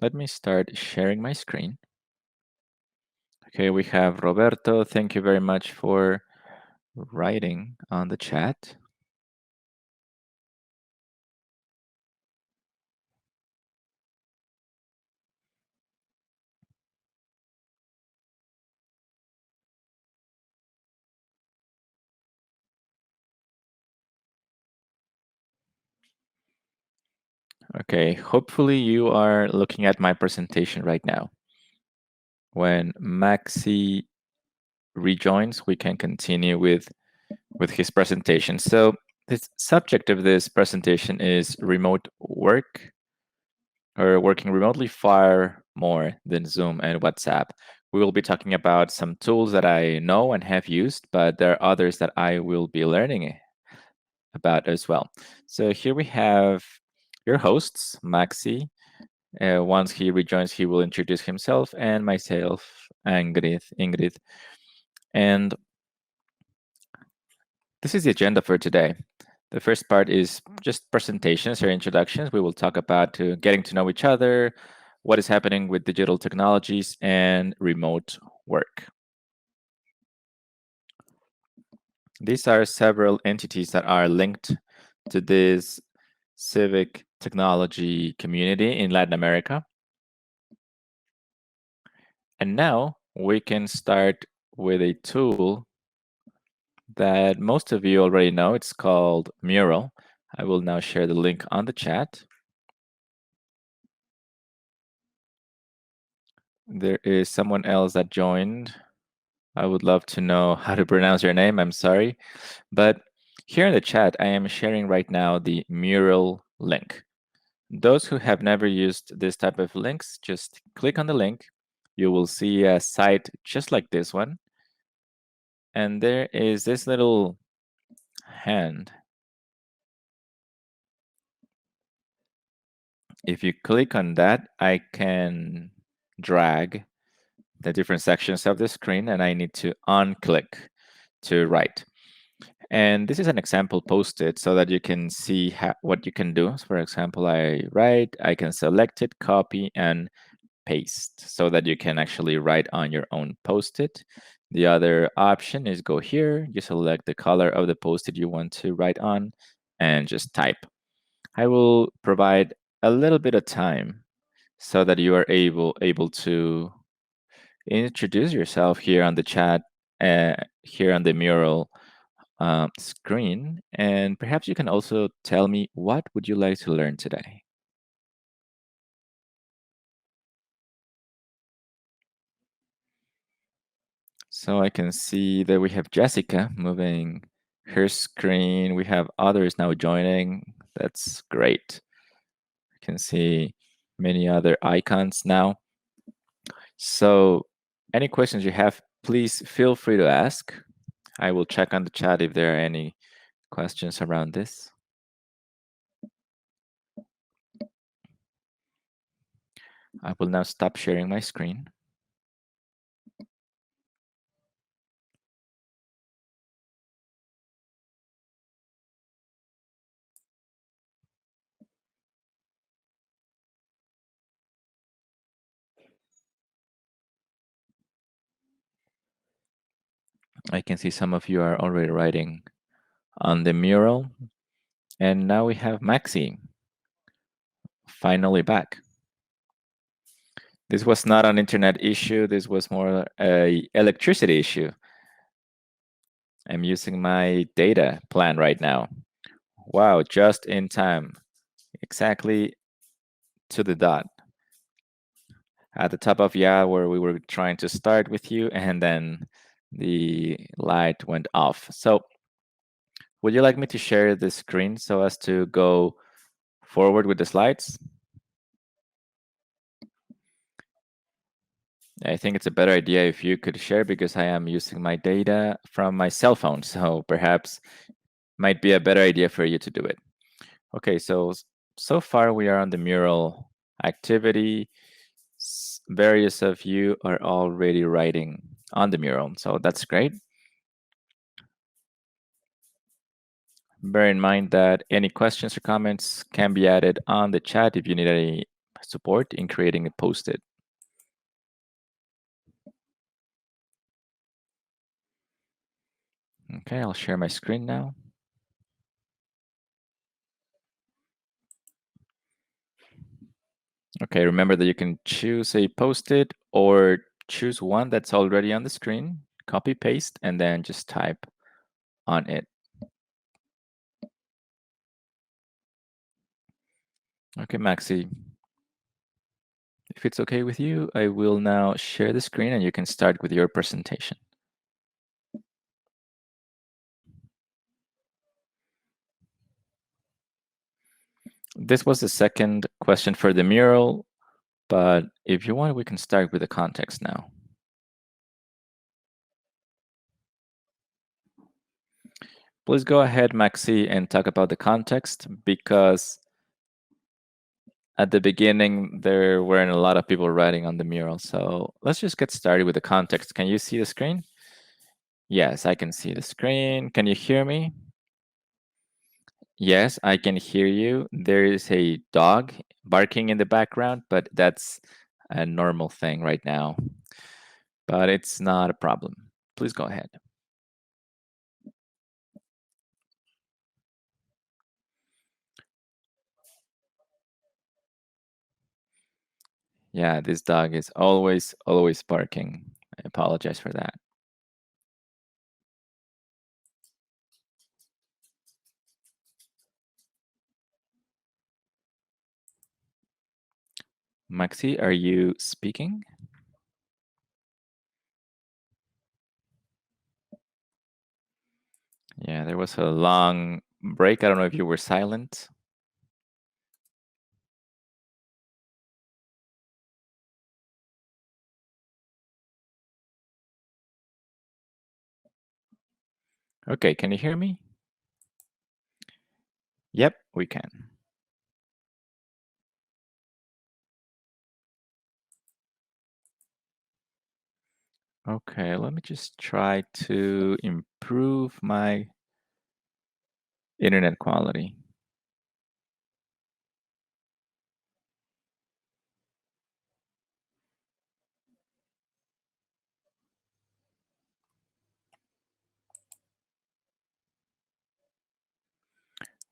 let me start sharing my screen. Okay, we have Roberto. Thank you very much for writing on the chat. Okay, hopefully you are looking at my presentation right now. When Maxi rejoins, we can continue with his presentation. So the subject of this presentation is remote work, or working remotely far more than Zoom and WhatsApp. We will be talking about some tools that I know and have used, but there are others that I will be learning about as well. So here we have your hosts, Maxi. Once he rejoins, he will introduce himself, and myself, Ingrid. And this is the agenda for today. The first part is just presentations or introductions. We will talk about getting to know each other, what is happening with digital technologies, and remote work. These are several entities that are linked to this civic technology community in Latin America. And now we can start with a tool that most of you already know. It's called Mural. I will now share the link on the chat. There is someone else that joined. I would love to know how to pronounce your name. I'm sorry. But here in the chat, I am sharing right now the Mural link. Those who have never used this type of links, just click on the link. You will see a site just like this one. And there is this little hand. If you click on that, I can drag the different sections of the screen, and I need to unclick to write. And this is an example posted so that you can see what you can do. So for example, I write, I can select it, copy, and paste so that you can actually write on your own post-it. The other option is go here, you select the color of the post-it you want to write on, and just type. I will provide a little bit of time so that you are able to introduce yourself here on the chat, here on the Mural screen, and perhaps you can also tell me what would you like to learn today. So I can see that we have Jessica moving her screen. We have others now joining. That's great. I can see many other icons now. So any questions you have, please feel free to ask. I will check on the chat if there are any questions around this. I will now stop sharing my screen. I can see some of you are already writing on the mural. And now we have Maxi finally back. This was not an internet issue. This was more a electricity issue. I'm using my data plan right now. Wow, just in time. Exactly to the dot. At the top of the hour, we were trying to start with you, and then the light went off. So would you like me to share the screen so as to go forward with the slides? I think it's a better idea if you could share because I am using my data from my cell phone. So perhaps might be a better idea for you to do it. Okay, so far we are on the mural activity. Various of you are already writing on the mural, so that's great. Bear in mind that any questions or comments can be added on the chat if you need any support in creating a post-it. Okay, I'll share my screen now. Okay, remember that you can choose a post-it or choose one that's already on the screen, copy paste, and then just type on it. Okay, Maxi, if it's okay with you, I will now share the screen and you can start with your presentation. This was the second question for the mural, but if you want, we can start with the context now. Please go ahead, Maxi, and talk about the context, because at the beginning there weren't a lot of people writing on the mural. So let's just get started with the context. Can you see the screen? Yes, I can see the screen. Can you hear me? Yes, I can hear you. There is a dog barking in the background, but that's a normal thing right now. But it's not a problem. Please go ahead. Yeah, this dog is always barking. I apologize for that. Maxi, are you speaking? Yeah, there was a long break. I don't know if you were silent. Okay, can you hear me? Yep, we can. Okay, let me just try to improve my internet quality.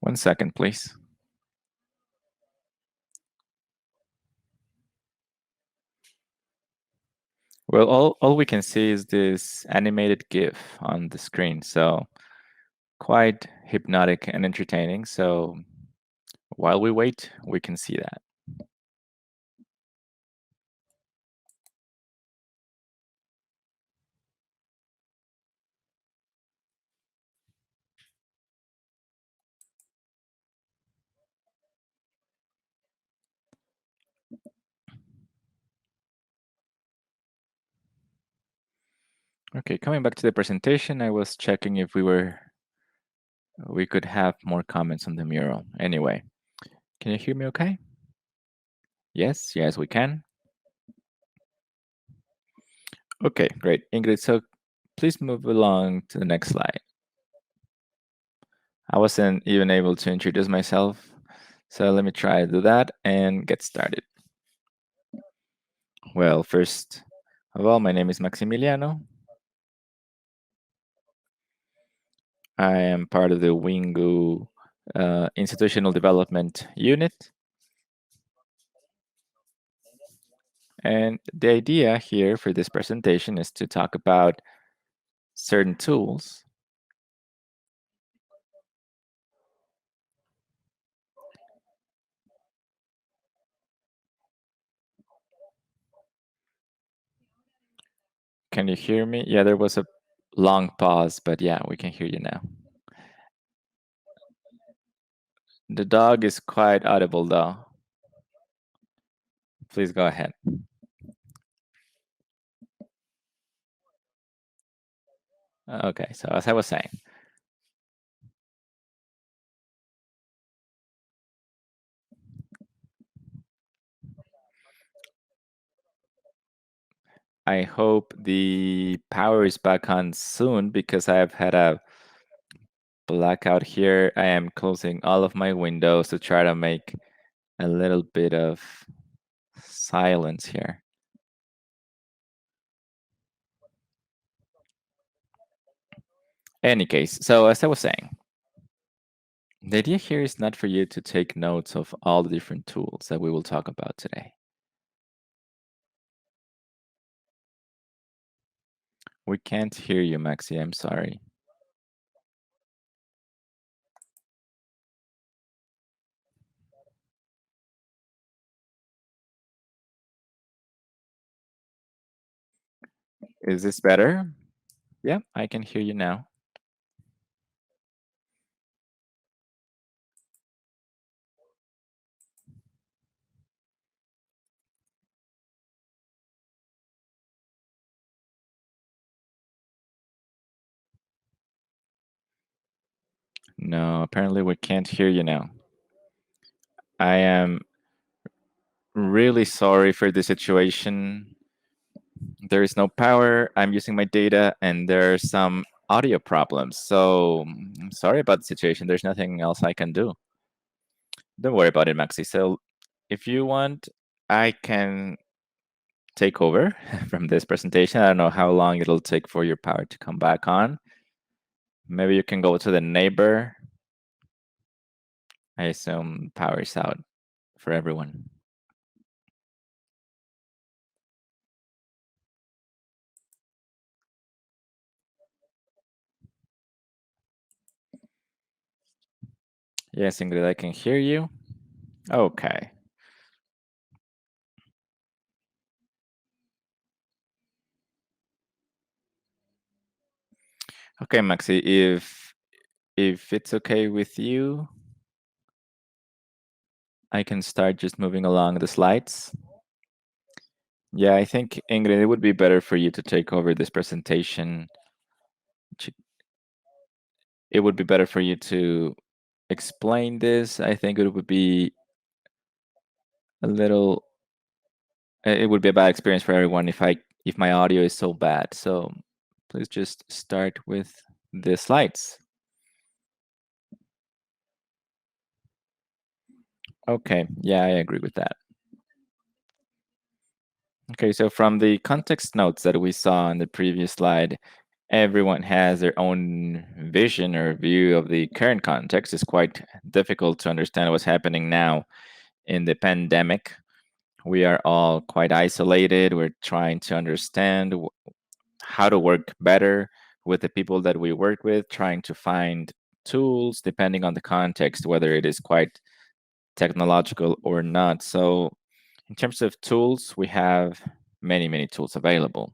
One second, please. Well, all we can see is this animated GIF on the screen, so quite hypnotic and entertaining. So while we wait, we can see that. Okay, coming back to the presentation, I was checking if we could have more comments on the mural. Anyway, can you hear me okay? Yes, yes, we can. Okay, great. Ingrid, so please move along to the next slide. I wasn't even able to introduce myself, so let me try to do that and get started. Well, first of all, my name is Maximiliano. I am part of the Wingu Institutional Development Unit. And the idea here for this presentation is to talk about certain tools Can you hear me? Yeah, there was a long pause, but yeah, we can hear you now. The dog is quite audible though. Please go ahead. Okay, so as I was saying, I hope the power is back on soon because I've had a blackout here. I am closing all of my windows to try to make a little bit of silence here. Any case, so as I was saying, the idea here is not for you to take notes of all the different tools that we will talk about today. We can't hear you, Maxi. I'm sorry. Is this better? Yeah, I can hear you now. No, apparently we can't hear you now. I am really sorry for the situation. There is no power. I'm using my data, and there are some audio problems. So I'm sorry about the situation. There's nothing else I can do. Don't worry about it, Maxi. So if you want, I can take over from this presentation. I don't know how long it'll take for your power to come back on. Maybe you can go to the neighbor. I assume power is out for everyone. Yes, Ingrid, I can hear you. Okay. Okay, Maxi, if it's okay with you, I can start just moving along the slides. Yeah, I think, Ingrid, it would be better for you to take over this presentation. It would be better for you to explain this. I think it would be a little it would be a bad experience for everyone if my audio is so bad. So please just start with the slides. Okay, yeah, I agree with that. Okay, so from the context notes that we saw in the previous slide, everyone has their own vision or view of the current context. It's quite difficult to understand what's happening now in the pandemic. We are all quite isolated. We're trying to understand how to work better with the people that we work with, trying to find tools depending on the context, whether it is quite technological or not. So, in terms of tools, we have many, many tools available.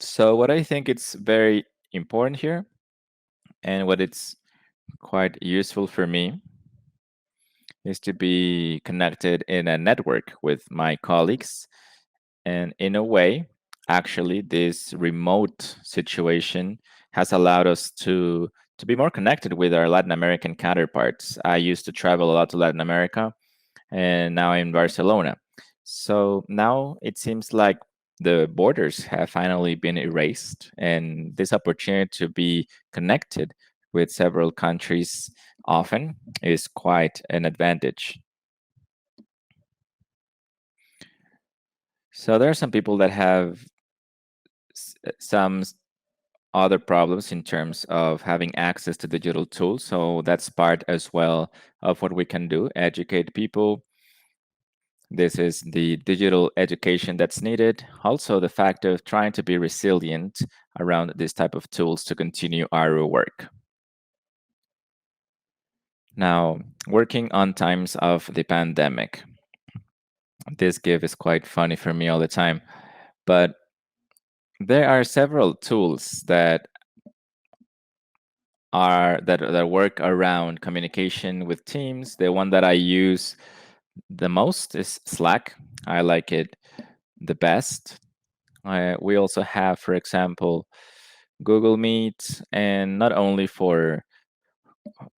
So, what I think it's very important here, and what it's quite useful for me, is to be connected in a network with my colleagues. And in a way, actually, this remote situation has allowed us to be more connected with our Latin American counterparts. I used to travel a lot to Latin America, and now I'm in Barcelona. So now it seems like the borders have finally been erased, and this opportunity to be connected with several countries often is quite an advantage. So there are some people that have some other problems in terms of having access to digital tools. So that's part as well of what we can do, educate people. This is the digital education that's needed. Also, the fact of trying to be resilient around this type of tools to continue our work. Now, working on times of the pandemic. This give is quite funny for me all the time, but there are several tools that work around communication with teams. The one that I use the most is Slack. I like it the best. We also have, for example, Google Meet, and not only for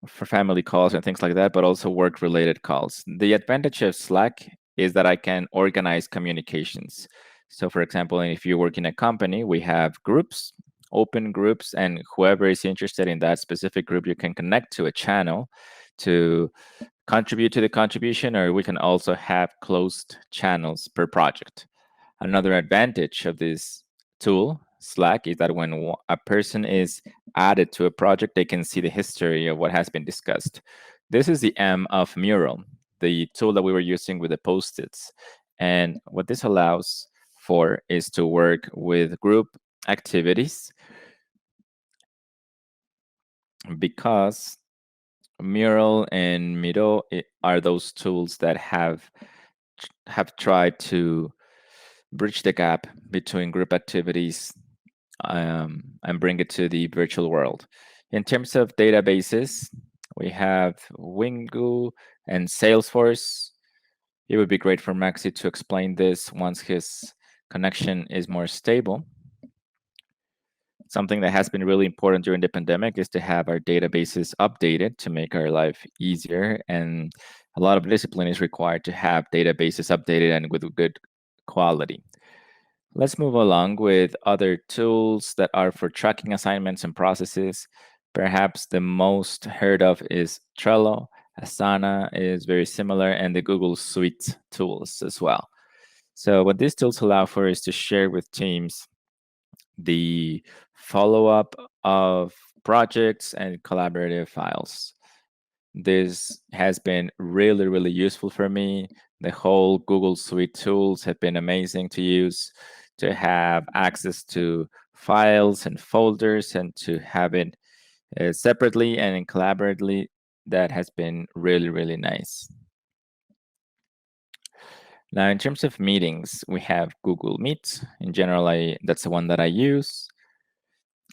family calls and things like that, but also work related calls. The advantage of Slack is that I can organize communications. So, for example, if you work in a company, we have groups, open groups, and whoever is interested in that specific group, you can connect to a channel to contribute to the contribution, or we can also have closed channels per project. Another advantage of this tool, Slack, is that when a person is added to a project, they can see the history of what has been discussed. This is the M of Mural, the tool that we were using with the Post-its. And what this allows for is to work with group activities, because Mural and Miro are those tools that have tried to bridge the gap between group activities and bring it to the virtual world. In terms of databases, we have Wingu and Salesforce. It would be great for Maxi to explain this once his connection is more stable. Something that has been really important during the pandemic is to have our databases updated to make our life easier. And a lot of discipline is required to have databases updated and with good quality. Let's move along with other tools that are for tracking assignments and processes. Perhaps the most heard of is Trello. Asana is very similar, and the Google Suite tools as well. So what these tools allow for is to share with teams the follow-up of projects and collaborative files. This has been really, really useful for me. The whole Google Suite tools have been amazing to use, to have access to files and folders and to have it separately and collaboratively. That has been really, really nice. Now, in terms of meetings, we have Google Meet. In general, that's the one that I use.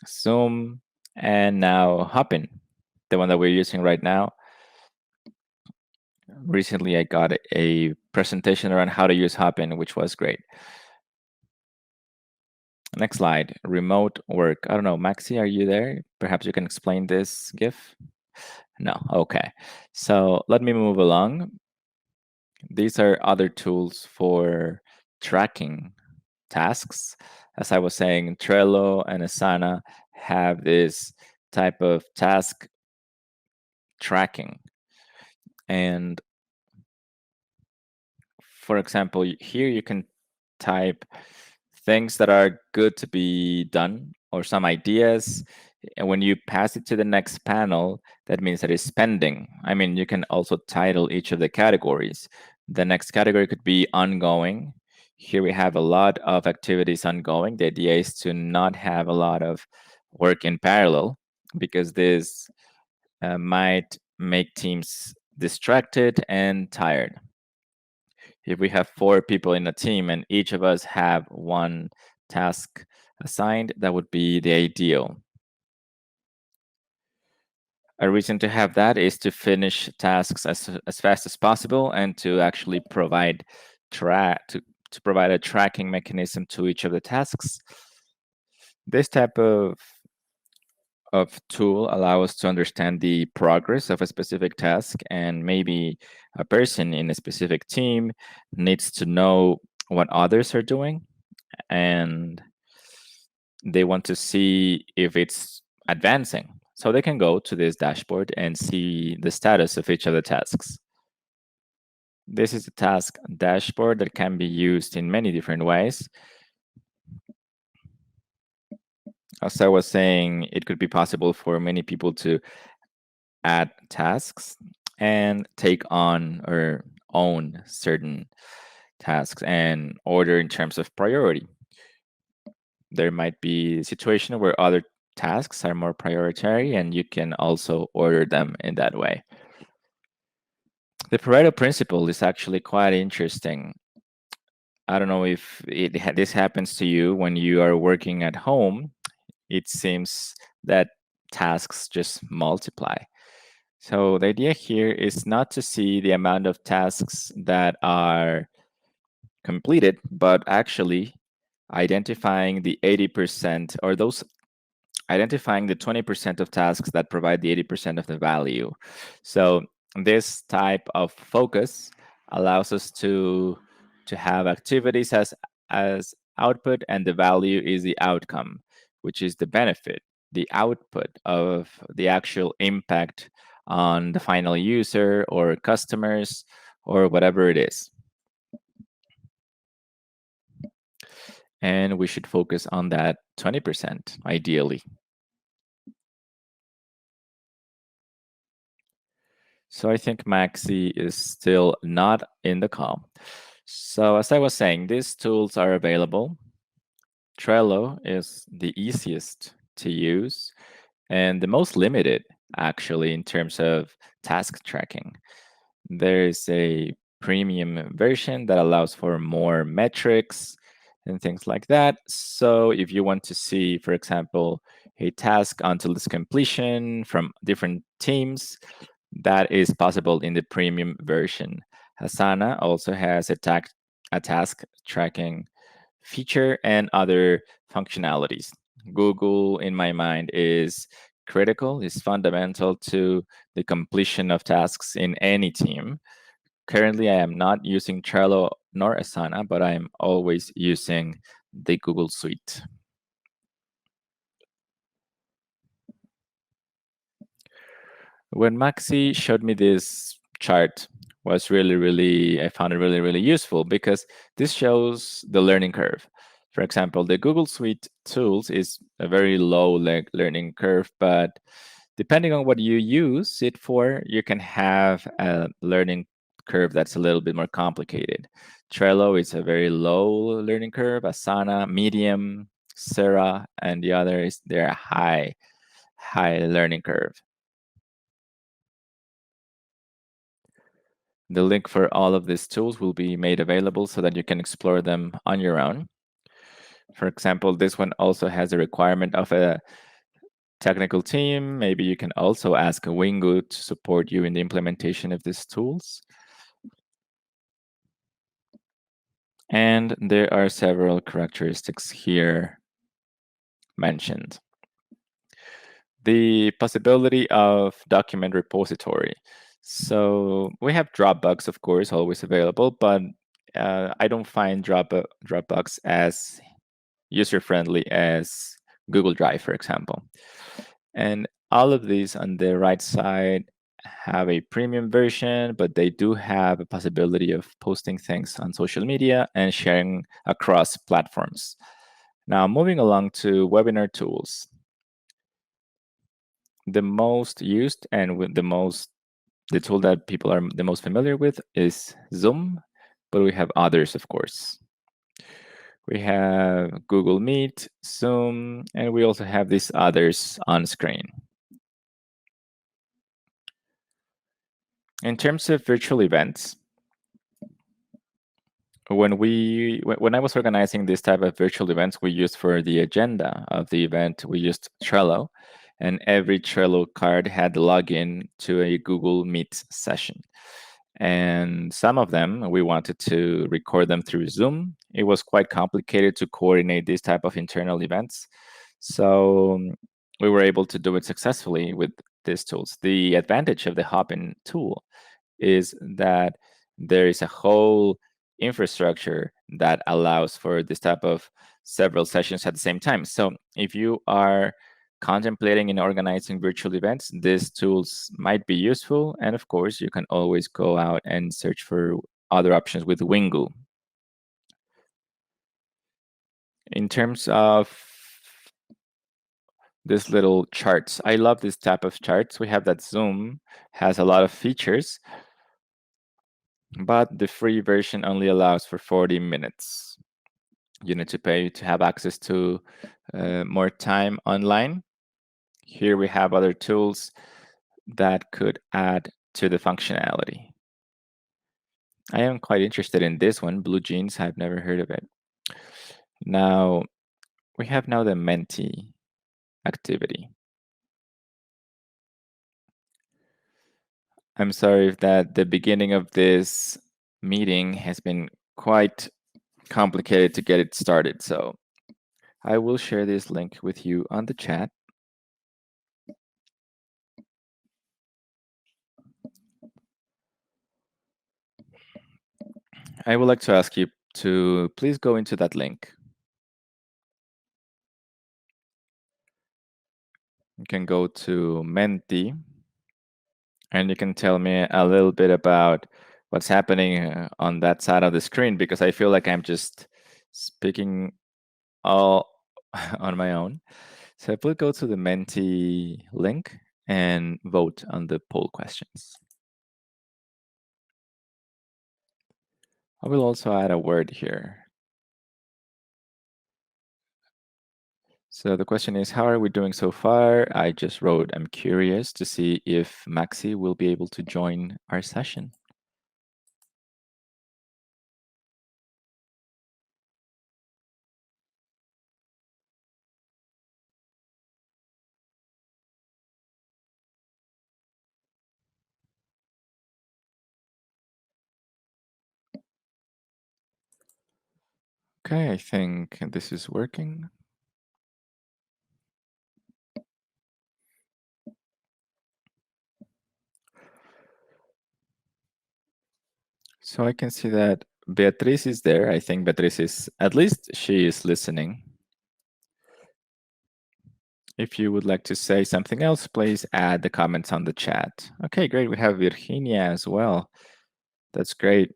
Zoom, and now Hopin, the one that we're using right now. Recently, I got a presentation around how to use Hopin, which was great. Next slide, remote work. I don't know, Maxi, are you there? Perhaps you can explain this GIF? No, okay. So let me move along. These are other tools for tracking tasks. As I was saying, Trello and Asana have this type of task tracking. And for example, here you can type things that are good to be done or some ideas. And when you pass it to the next panel, that means that it's pending. I mean, you can also title each of the categories. The next category could be ongoing. Here we have a lot of activities ongoing. The idea is to not have a lot of work in parallel, because this might make teams distracted and tired. If we have 4 people in a team and each of us have one task assigned, that would be the ideal. A reason to have that is to finish tasks as fast as possible and to actually provide to provide a tracking mechanism to each of the tasks. This type of tool allow us to understand the progress of a specific task, and maybe a person in a specific team needs to know what others are doing, and they want to see if it's advancing. So they can go to this dashboard and see the status of each of the tasks. This is a task dashboard that can be used in many different ways. As I was saying, it could be possible for many people to add tasks and take on or own certain tasks and order in terms of priority. There might be a situation where other tasks are more prioritary, and you can also order them in that way. The Pareto Principle is actually quite interesting. I don't know if this happens to you when you are working at home. It seems that tasks just multiply. So the idea here is not to see the amount of tasks that are completed, but actually identifying the 80% or those identifying the 20% of tasks that provide the 80% of the value. So this type of focus allows us to have activities as output, and the value is the outcome, which is the benefit, the output of the actual impact on the final user or customers or whatever it is. And we should focus on that 20%, ideally. So I think Maxi is still not in the call. So as I was saying, these tools are available. Trello is the easiest to use and the most limited, actually, in terms of task tracking. There is a premium version that allows for more metrics and things like that. So if you want to see, for example, a task until its completion from different teams, that is possible in the premium version. Asana also has a task tracking feature and other functionalities. Google, in my mind, is critical, is fundamental to the completion of tasks in any team. Currently, I am not using Trello nor Asana, but I am always using the Google Suite. When Maxi showed me this chart was really, I found it really useful because this shows the learning curve. For example, the Google Suite tools is a very low learning curve, but depending on what you use it for, you can have a learning curve that's a little bit more complicated. Trello is a very low learning curve, Asana, medium, Sarah, and the other is their high learning curve. The link for all of these tools will be made available so that you can explore them on your own. For example, this one also has a requirement of a technical team. Maybe you can also ask a Wingu to support you in the implementation of these tools. And there are several characteristics here mentioned. The possibility of document repository. So we have Dropbox, of course, always available, but I don't find Dropbox as user-friendly as Google Drive, for example. And all of these on the right side have a premium version, but they do have a possibility of posting things on social media and sharing across platforms. Now, moving along to webinar tools. The most used and the tool that people are the most familiar with is Zoom, but we have others, of course. We have Google Meet, Zoom, and we also have these others on screen. In terms of virtual events, when I was organizing this type of virtual events, we used for the agenda of the event, we used Trello, and every Trello card had login to a Google Meet session. And some of them, we wanted to record them through Zoom. It was quite complicated to coordinate this type of internal events. So we were able to do it successfully with these tools. The advantage of the Hopin tool is that there is a whole infrastructure that allows for this type of several sessions at the same time. So if you are contemplating and organizing virtual events, these tools might be useful. And of course, you can always go out and search for other options with Wingu. In terms of this little charts, I love this type of charts. We have that Zoom has a lot of features, but the free version only allows for 40 minutes. You need to pay to have access to more time online. Here we have other tools that could add to the functionality. I am quite interested in this one, Blue Jeans. I've never heard of it. Now, we have now the Menti activity. I'm sorry if that the beginning of this meeting has been quite complicated to get it started. So I will share this link with you on the chat. I would like to ask you to please go into that link. You can go to Menti And you can tell me a little bit about what's happening on that side of the screen, because I feel like I'm just speaking all on my own. So if we go to the Menti link and vote on the poll questions. I will also add a word here. So the question is, how are we doing so far? I just wrote, I'm curious to see if Maxi will be able to join our session. Okay, I think this is working. So I can see that Beatriz is there. I think Beatriz is, at least she is listening. If you would like to say something else, please add the comments on the chat. Okay, great. We have Virginia as well. That's great.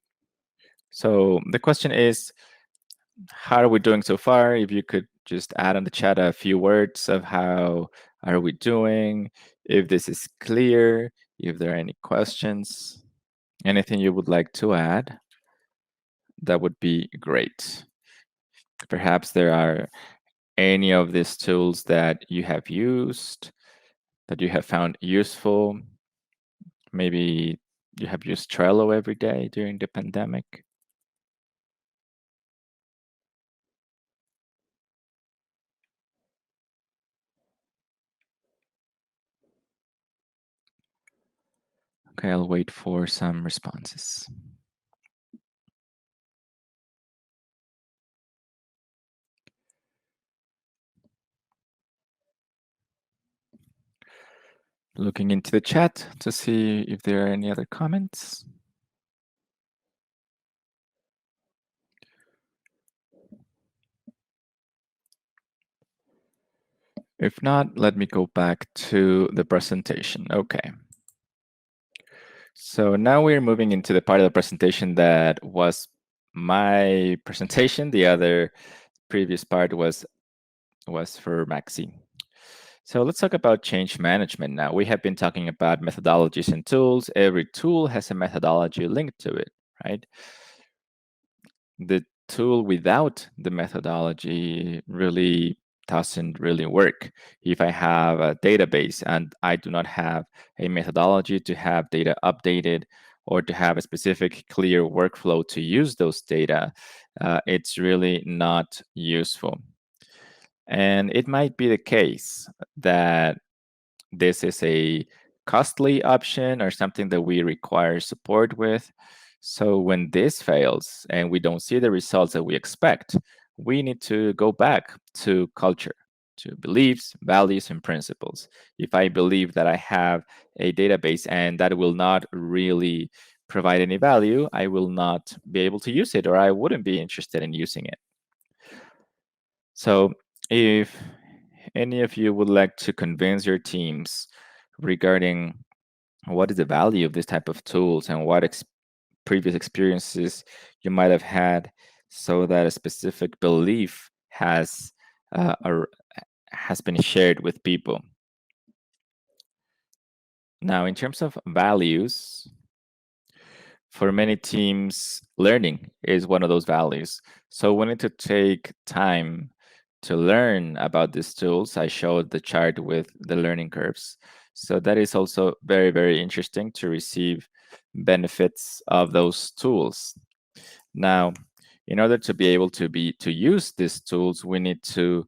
So the question is, how are we doing so far? If you could just add on the chat a few words of how are we doing, if this is clear, if there are any questions, anything you would like to add, that would be great. Perhaps there are any of these tools that you have used, that you have found useful. Maybe you have used Trello every day during the pandemic. Okay, I'll wait for some responses. Looking into the chat to see if there are any other comments. If not, let me go back to the presentation. Okay. So now we're moving into the part of the presentation that was my presentation. The other previous part was for Maxi. So let's talk about change management now. We have been talking about methodologies and tools. Every tool has a methodology linked to it, right? The tool without the methodology really doesn't really work. If I have a database and I do not have a methodology to have data updated or to have a specific clear workflow to use those data, it's really not useful. And it might be the case that this is a costly option or something that we require support with. So when this fails and we don't see the results that we expect, we need to go back to culture, to beliefs, values, and principles. If I believe that I have a database and that will not really provide any value, I will not be able to use it, or I wouldn't be interested in using it. So if any of you would like to convince your teams regarding what is the value of this type of tools and what previous experiences you might have had, so that a specific belief has been shared with people. Now, in terms of values, for many teams, learning is one of those values. So we need to take time to learn about these tools. I showed the chart with the learning curves. So that is also very, very interesting to receive benefits of those tools. Now, in order to be able to use these tools, we need to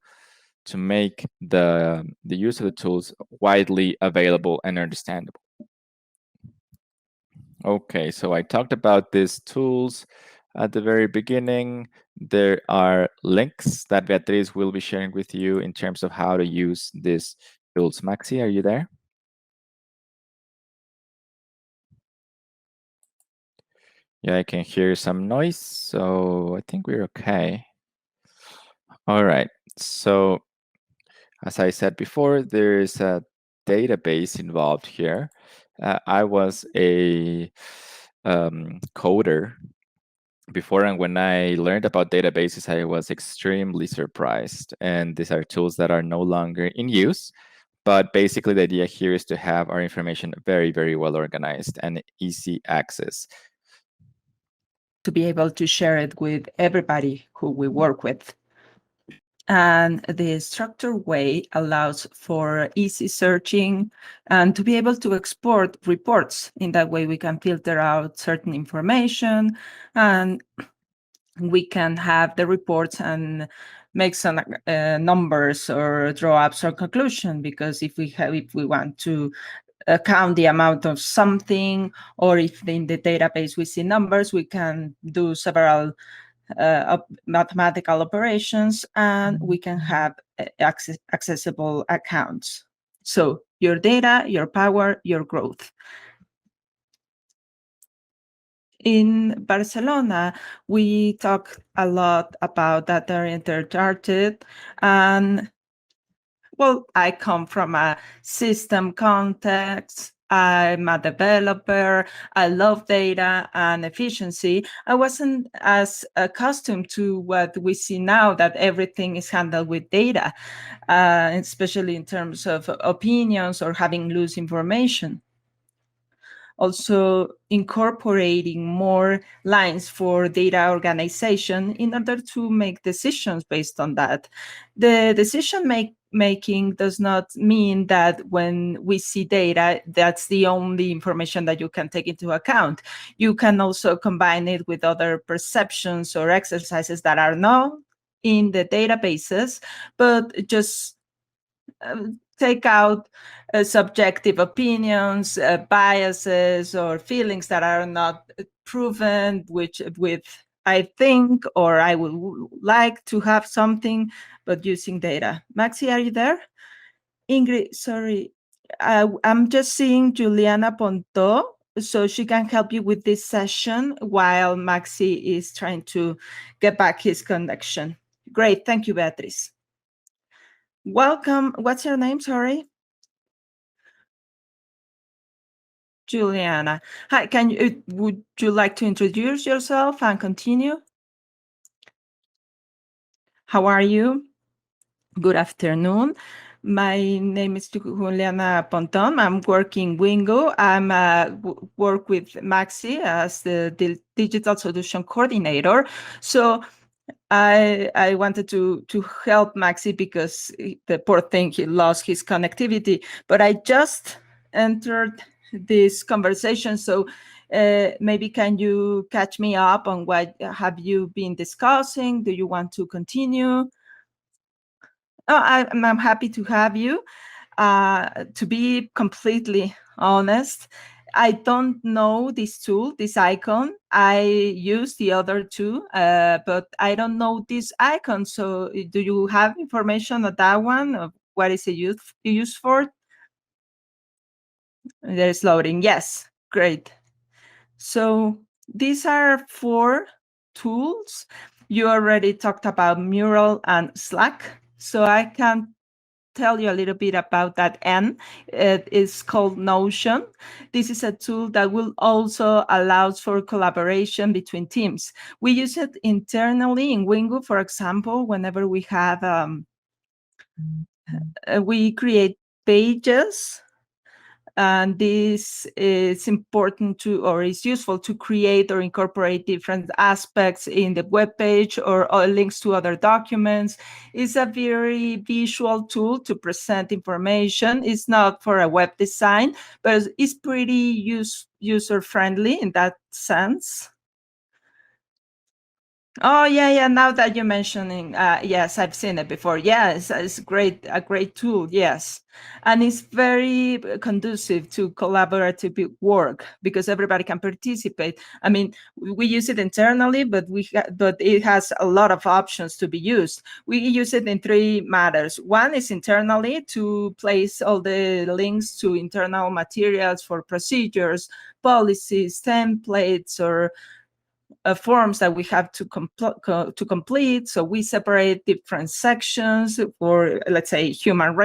make the use of the tools widely available and understandable. Okay, so I talked about these tools at the very beginning. There are links that Beatriz will be sharing with you in terms of how to use these tools. Maxi, are you there? Yeah, I can hear some noise, so I think we're okay. All right, so as I said before, there is a database involved here. I was a coder before, and when I learned about databases, I was extremely surprised. And these are tools that are no longer in use. But basically, the idea here is to have our information very, very well organized and easy access. To be able to share it with everybody who we work with. And the structured way allows for easy searching and to be able to export reports. In that way, we can filter out certain information and we can have the reports and make some numbers or draw up some conclusion. Because if we want to count the amount of something, or if in the database we see numbers, we can do several mathematical operations, and we can have accessible accounts. So your data, your power, your growth. In Barcelona, we talk a lot about data-oriented charted, and well, I come from a system context. I'm a developer. I love data and efficiency. I wasn't as accustomed to what we see now, that everything is handled with data, especially in terms of opinions or having loose information. Also incorporating more lines for data organization in order to make decisions based on that. The decision making does not mean that when we see data, that's the only information that you can take into account. You can also combine it with other perceptions or exercises that are not in the databases, but just take out subjective opinions, biases, or feelings that are not proven, which with I think, or I would like to have something, but using data. Maxi, are you there? Ingrid, sorry. I'm just seeing Juliana Ponto, so she can help you with this session while Maxi is trying to get back his connection. Great. Thank you, Beatriz. Welcome. What's your name? Sorry. Juliana. Hi, would you like to introduce yourself and continue? How are you? Good afternoon. My name is Juliana Ponton. I'm working Wingo. I'm work with Maxi as the digital solution coordinator. So I wanted to help Maxi because the poor thing, he lost his connectivity. But I just entered this conversation, so maybe can you catch me up on what have you been discussing? Do you want to continue? Oh, I'm happy to have you. To be completely honest, I don't know this tool, this icon. I use the other two, but I don't know this icon. So do you have information on that one? Of what is it used for? There's loading. Yes, great. So these are 4 tools. You already talked about Mural and Slack. So I can tell you a little bit about that N. It is called Notion. This is a tool that will also allows for collaboration between teams. We use it internally in Wingo, for example, whenever we have, we create pages, and this is important to, or is useful to create or incorporate different aspects in the web page or links to other documents. It's a very visual tool to present information. It's not for a web design, but it's pretty user friendly in that sense. Oh yeah. Now that you're mentioning, yes, I've seen it before. Yes, it's great, a great tool. Yes, and it's very conducive to collaborative work because everybody can participate. I mean, we use it internally, but but it has a lot of options to be used. We use it in 3 matters. One is internally to place all the links to internal materials for procedures, policies, templates, or forms that we have to complete. So we separate different sections for, let's say, human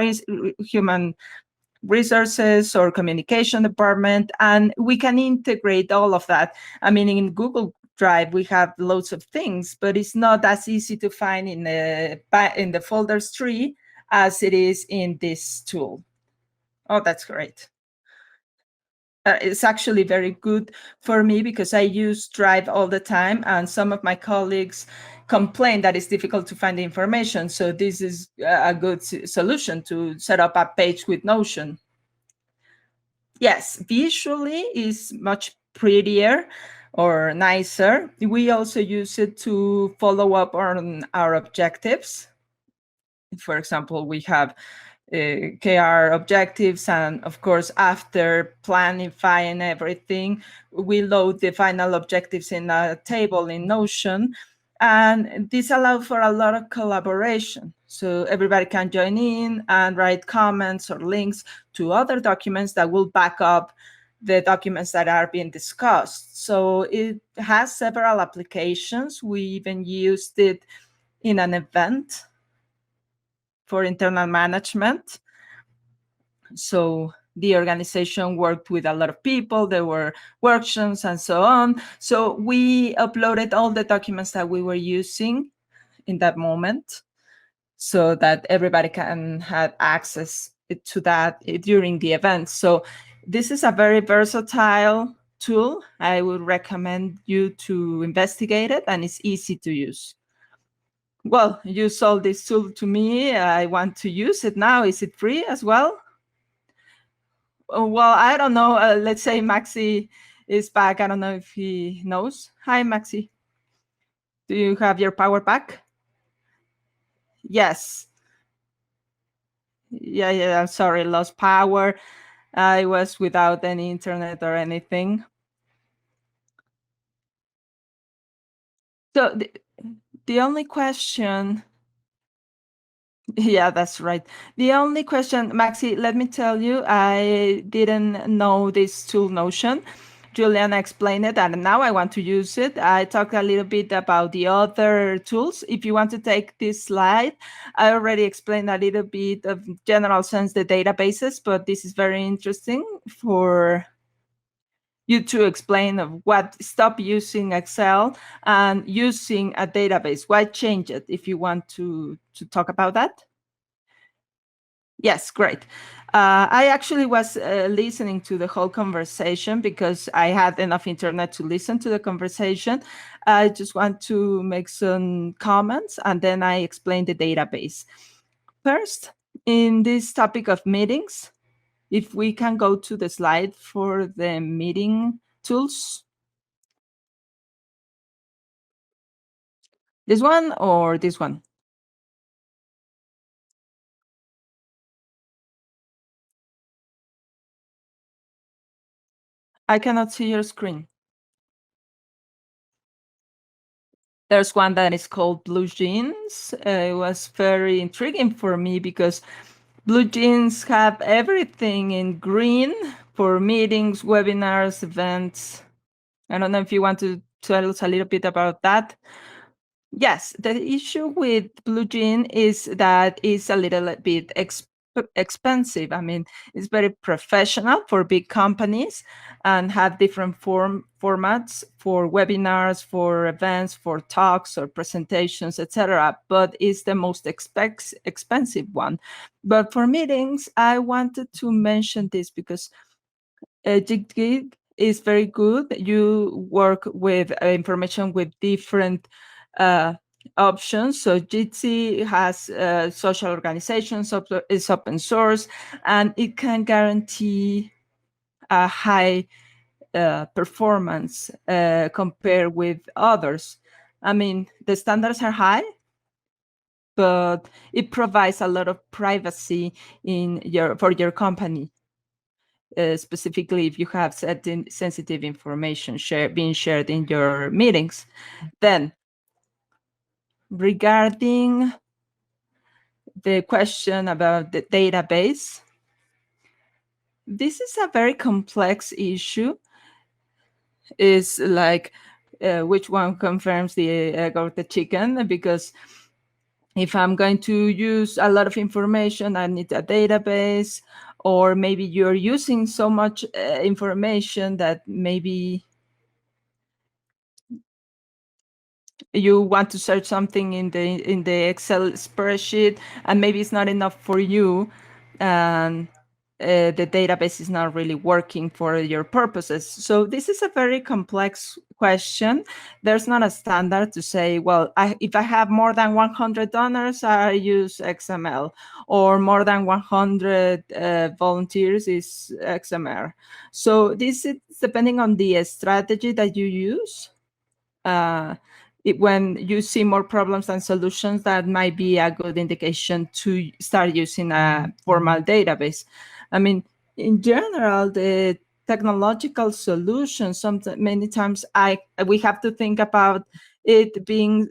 resources or communication department, and we can integrate all of that. I mean, in Google Drive, we have loads of things, but it's not as easy to find in the folders tree as it is in this tool. Oh, that's great. It's actually very good for me because I use Drive all the time, and some of my colleagues complain that it's difficult to find the information. So this is a good solution to set up a page with Notion. Yes, visually is much prettier or nicer. We also use it to follow up on our objectives. For example, we have KR objectives, and of course, after planifying everything, we load the final objectives in a table in Notion. And this allows for a lot of collaboration. So everybody can join in and write comments or links to other documents that will back up the documents that are being discussed. So it has several applications. We even used it in an event for internal management. So the organization worked with a lot of people. There were workshops and so on. So we uploaded all the documents that we were using in that moment so that everybody can have access to that during the event. So this is a very versatile tool. I would recommend you to investigate it, and it's easy to use. Well, you sold this tool to me. I want to use it now. Is it free as well? Well, I don't know. Let's say Maxi is back. I don't know if he knows. Hi, Maxi. Do you have your power back? Yes. Yeah. I'm sorry. Lost power. I was without any internet or anything. So the only question. Yeah, that's right. The only question, Maxi, let me tell you, I didn't know this tool Notion. Juliana explained it, and now I want to use it. I talked a little bit about the other tools. If you want to take this slide, I already explained a little bit of general sense the databases, but this is very interesting for you to explain of what stop using Excel and using a database. Why change it? If you want to talk about that. Yes, great. I actually was listening to the whole conversation because I had enough internet to listen to the conversation. I just want to make some comments and then I explain the database. First, in this topic of meetings, if we can go to the slide for the meeting tools. This one or this one? I cannot see your screen. There's one that is called Blue Jeans. It was very intriguing for me because Blue Jeans have everything in green for meetings, webinars, events. I don't know if you want to tell us a little bit about that. Yes, the issue with Blue Jean is that it's a little bit expensive. I mean, it's very professional for big companies and have different formats for webinars, for events, for talks or presentations, etc. But it's the most expensive one. But for meetings, I wanted to mention this because Jig is very good. You work with information with different options. So Jitsi has social organizations, is open source, and it can guarantee a high performance compared with others. I mean, the standards are high, but it provides a lot of privacy for your company. Specifically if you have certain sensitive information being shared in your meetings. Then, regarding the question about the database, this is a very complex issue. Is like which one confirms the egg or the chicken? Because if I'm going to use a lot of information, I need a database, or maybe you're using so much information that maybe you want to search something in the Excel spreadsheet, and maybe it's not enough for you, and the database is not really working for your purposes. So this is a very complex question. There's not a standard to say, well, if I have more than 100 donors, I use XML, or more than 100 volunteers is XML. So this is depending on the strategy that you use. When you see more problems than solutions, that might be a good indication to start using a formal database. I mean, in general, the technological solutions, many times we have to think about it being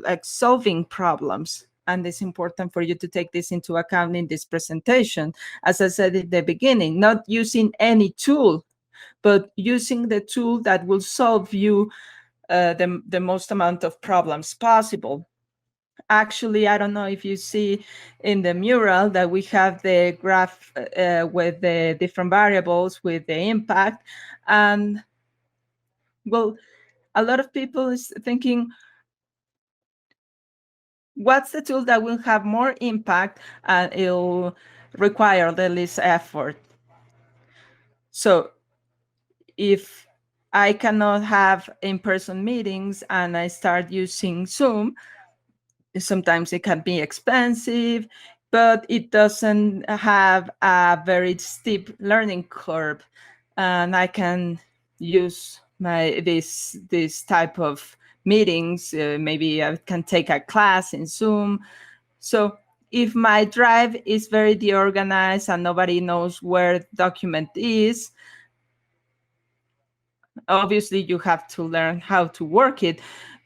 like solving problems. And it's important for you to take this into account in this presentation. As I said at the beginning, not using any tool, but using the tool that will solve you the most amount of problems possible. Actually, I don't know if you see in the mural that we have the graph with the different variables with the impact. And well, a lot of people is thinking, what's the tool that will have more impact and it'll require the least effort? So if I cannot have in-person meetings and I start using Zoom, sometimes it can be expensive, but it doesn't have a very steep learning curve, and I can use this type of meetings. Maybe I can take a class in Zoom. So if my drive is very deorganized and nobody knows where the document is, obviously you have to learn how to work it.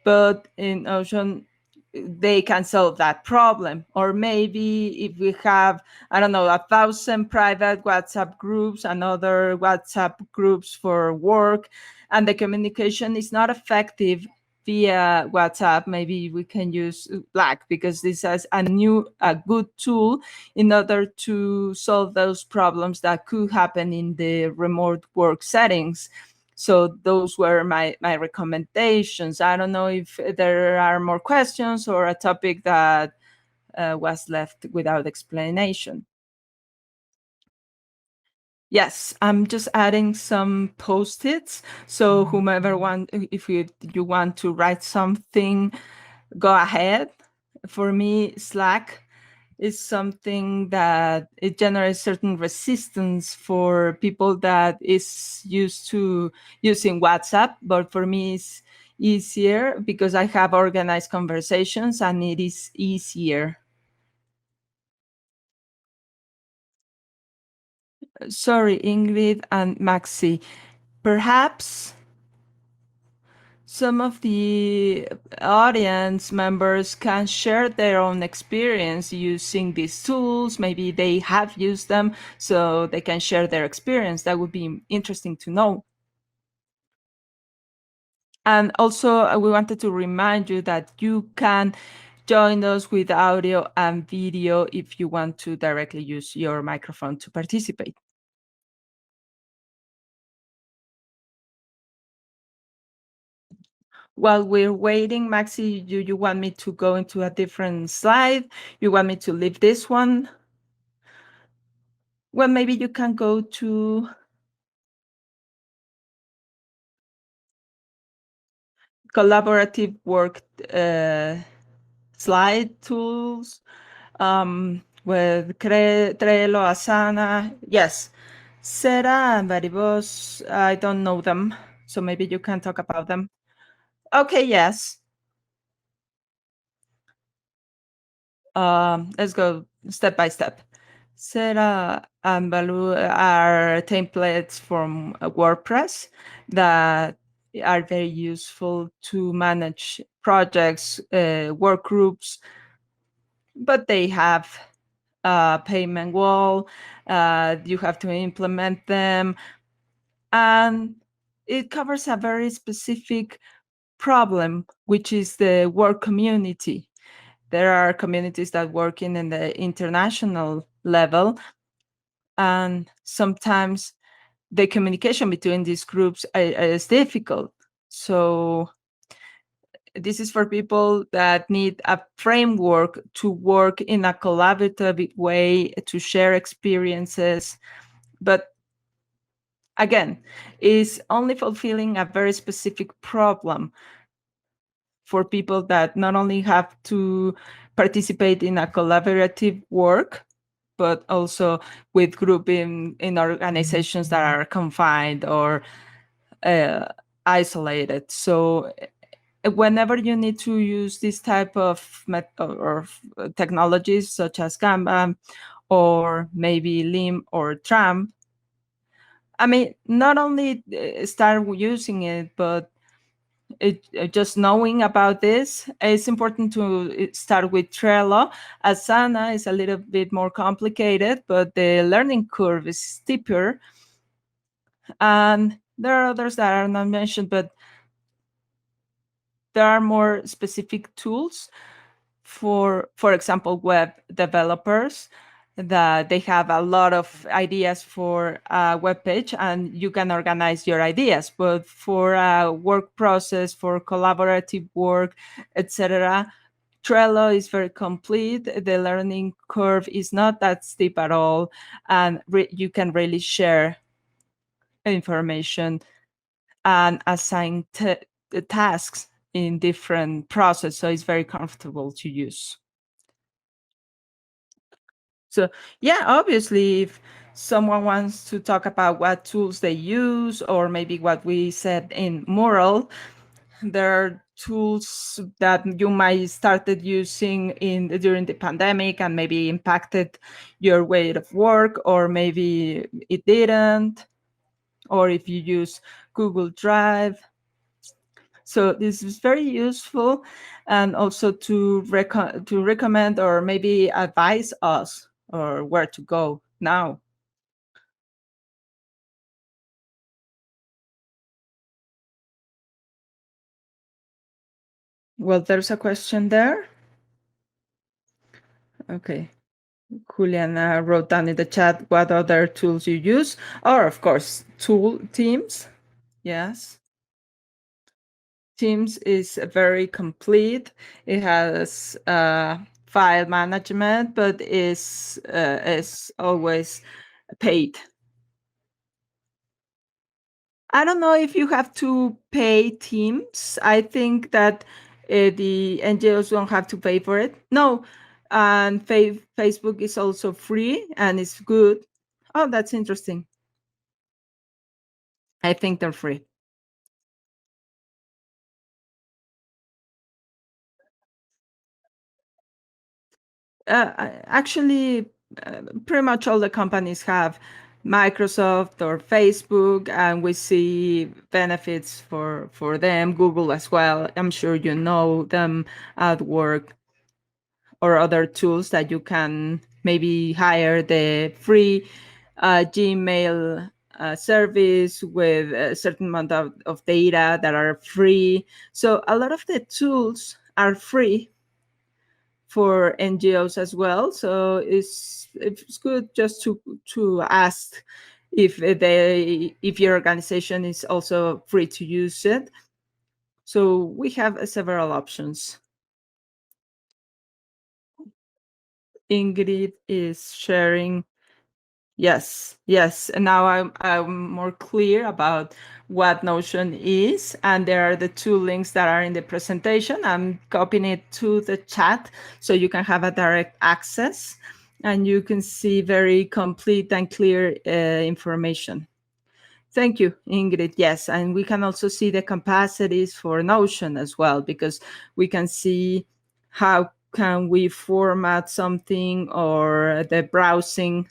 But in Ocean, they can solve that problem. Or maybe if we have, I don't know, 1,000 private WhatsApp groups and other WhatsApp groups for work, and the communication is not effective via WhatsApp, maybe we can use Slack, because this is a good tool in order to solve those problems that could happen in the remote work settings. So those were my recommendations. I don't know if there are more questions or a topic that was left without explanation. Yes, I'm just adding some post-its. So whomever if you want to write something, go ahead. For me, Slack is something that it generates certain resistance for people that is used to using WhatsApp. But for me, it's easier because I have organized conversations and it is easier. Sorry, Ingrid and Maxi. Perhaps some of the audience members can share their own experience using these tools. Maybe they have used them, so they can share their experience. That would be interesting to know. And also, we wanted to remind you that you can join us with audio and video if you want to directly use your microphone to participate. While we're waiting, Maxi, do you want me to go into a different slide? You want me to leave this one? Well, maybe you can go to collaborative work slide tools with Trello, Asana. Yes, Sera and Varibos, I don't know them, so maybe you can talk about them. Okay, yes. Let's go step by step. Sera and Baloo are templates from WordPress that are very useful to manage projects, work groups, but they have a payment wall. You have to implement them, and it covers a very specific problem, which is the work community. There are communities that work in the international level, and sometimes the communication between these groups is difficult. So this is for people that need a framework to work in a collaborative way, to share experiences. But again, is only fulfilling a very specific problem for people that not only have to participate in a collaborative work, but also with group in organizations that are confined or uh, isolated. So whenever you need to use this type of technologies such as Canva or maybe LIM or Tram, I mean, not only start using it, but just knowing about this, it's important to start with Trello. Asana is a little bit more complicated, but the learning curve is steeper. And there are others that are not mentioned, but there are more specific tools for example, web developers, that they have a lot of ideas for a web page and you can organize your ideas. But for a work process, for collaborative work, etc., Trello is very complete. The learning curve is not that steep at all, and you can really share information and assign tasks in different process. So it's very comfortable to use. So yeah, obviously, if someone wants to talk about what tools they use, or maybe what we said in Moral, there are tools that you might started using in during the pandemic and maybe impacted your way of work, or maybe it didn't, or if you use Google Drive. So this is very useful, and also to recommend or maybe advise us or where to go now. Well, there's a question there. Okay. Juliana wrote down in the chat what other tools you use. Or, of course, Teams. Yes. Teams is very complete. It has file management, but is always paid. I don't know if you have to pay Teams. I think that the NGOs don't have to pay for it. No, and Facebook is also free and it's good. Oh, that's interesting. I think they're free. Actually, pretty much all the companies have Microsoft or Facebook, and we see benefits for them. Google as well. I'm sure you know them at work, or other tools that you can maybe hire the free Gmail service with a certain amount of data that are free. So a lot of the tools are free for NGOs as well. So it's good just to ask if your organization is also free to use it. So we have several options. Ingrid is sharing. Yes, yes. And now I'm more clear about what Notion is. And there are the two links that are in the presentation. I'm copying it to the chat so you can have a direct access and you can see very complete and clear information. Thank you, Ingrid. Yes, and we can also see the capacities for Notion as well, because we can see how can we format something, or the browsing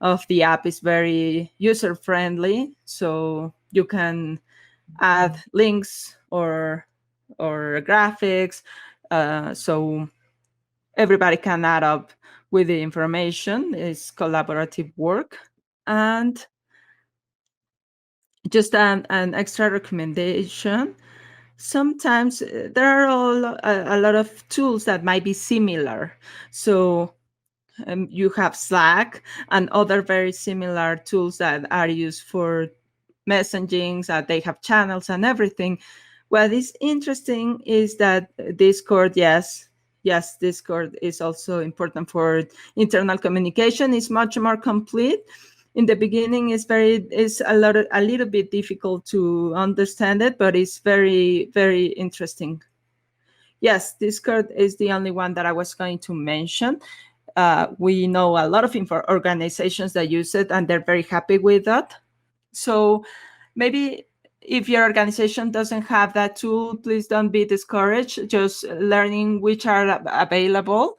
of the app is very user friendly, so you can add links or graphics, so everybody can add up with the information. It's collaborative work. And just an extra recommendation, sometimes there are a lot of tools that might be similar. So You have Slack and other very similar tools that are used for messaging, that they have channels and everything. What is interesting is that Discord, yes, Discord is also important for internal communication. It's much more complete. In the beginning, is a little bit difficult to understand it, but it's very, very interesting. Yes, Discord is the only one that I was going to mention. We know a lot of organizations that use it, and they're very happy with that. So maybe if your organization doesn't have that tool, please don't be discouraged. Just learning which are available,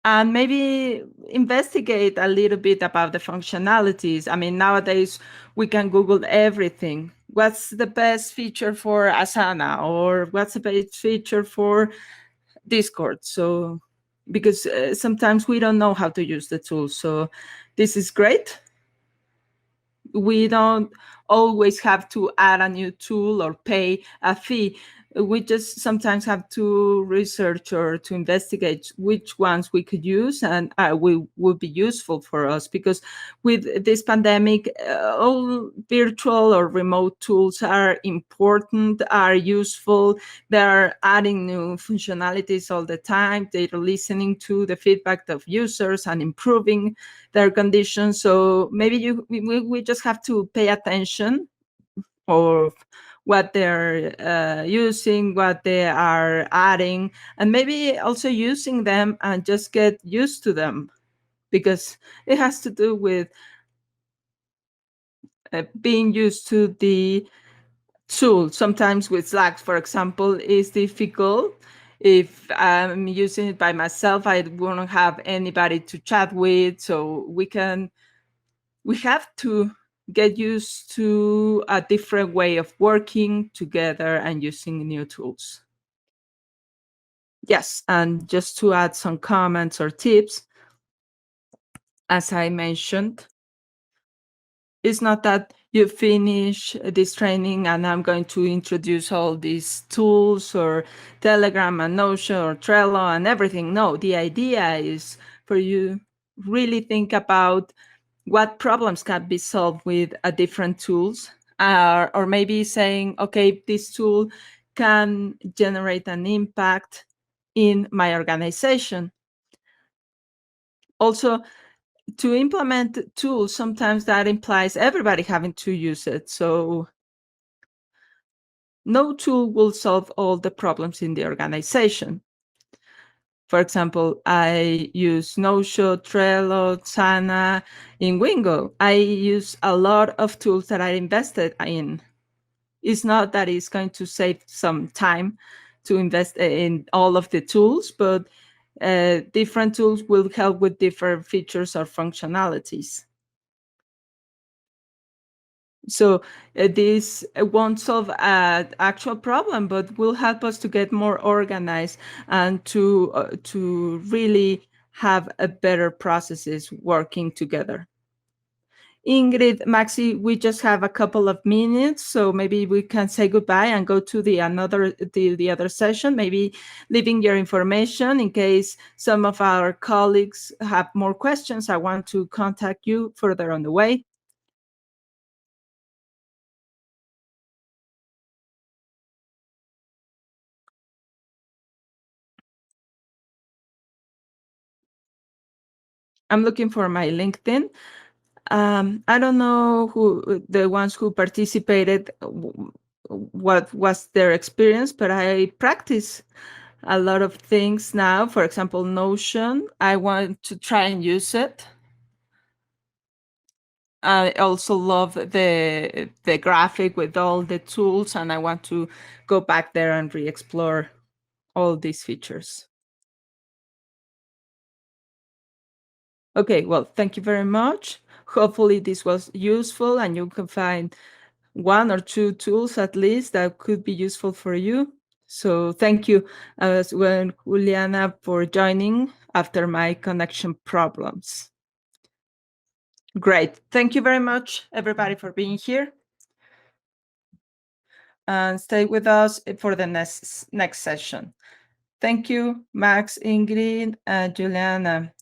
and maybe investigate a little bit about the functionalities. I mean, nowadays we can Google everything. What's the best feature for Asana, or what's the best feature for Discord? So, because sometimes we don't know how to use the tool. So this is great. We don't always have to add a new tool or pay a fee. We just sometimes have to research or to investigate which ones we could use and would be useful for us, because with this pandemic, all virtual or remote tools are important, are useful. They're adding new functionalities all the time. They're listening to the feedback of users and improving their conditions. So maybe we just have to pay attention of what they're using, what they are adding, and maybe also using them and just get used to them, because it has to do with being used to the tool. Sometimes with Slack, for example, is difficult. If I'm using it by myself, I won't have anybody to chat with. So we have to get used to a different way of working together and using new tools. Yes, and just to add some comments or tips, as I mentioned, it's not that you finish this training and I'm going to introduce all these tools or Telegram and Notion or Trello and everything. No, the idea is for you really think about what problems can be solved with different tools, or maybe saying, okay, this tool can generate an impact in my organization. Also, to implement tools, sometimes that implies everybody having to use it. So no tool will solve all the problems in the organization. For example, I use Notion, Trello, Sana, in Wingo. I use a lot of tools that I invested in. It's not that it's going to save some time to invest in all of the tools, but different tools will help with different features or functionalities. So this won't solve an actual problem, but will help us to get more organized and to really have a better processes working together. Ingrid, Maxi, we just have a couple of minutes, so maybe we can say goodbye and go to the other session. Maybe leaving your information in case some of our colleagues have more questions. I want to contact you further on the way. I'm looking for my LinkedIn. I don't know who the ones who participated, what was their experience, but I practice a lot of things now. For example, Notion, I want to try and use it. I also love the graphic with all the tools, and I want to go back there and re-explore all these features. Okay, well, thank you very much. Hopefully this was useful and you can find one or two tools at least that could be useful for you. So thank you as well, Juliana, for joining after my connection problems. Great. Thank you very much, everybody, for being here. And stay with us for the next session. Thank you, Max, Ingrid, and Juliana.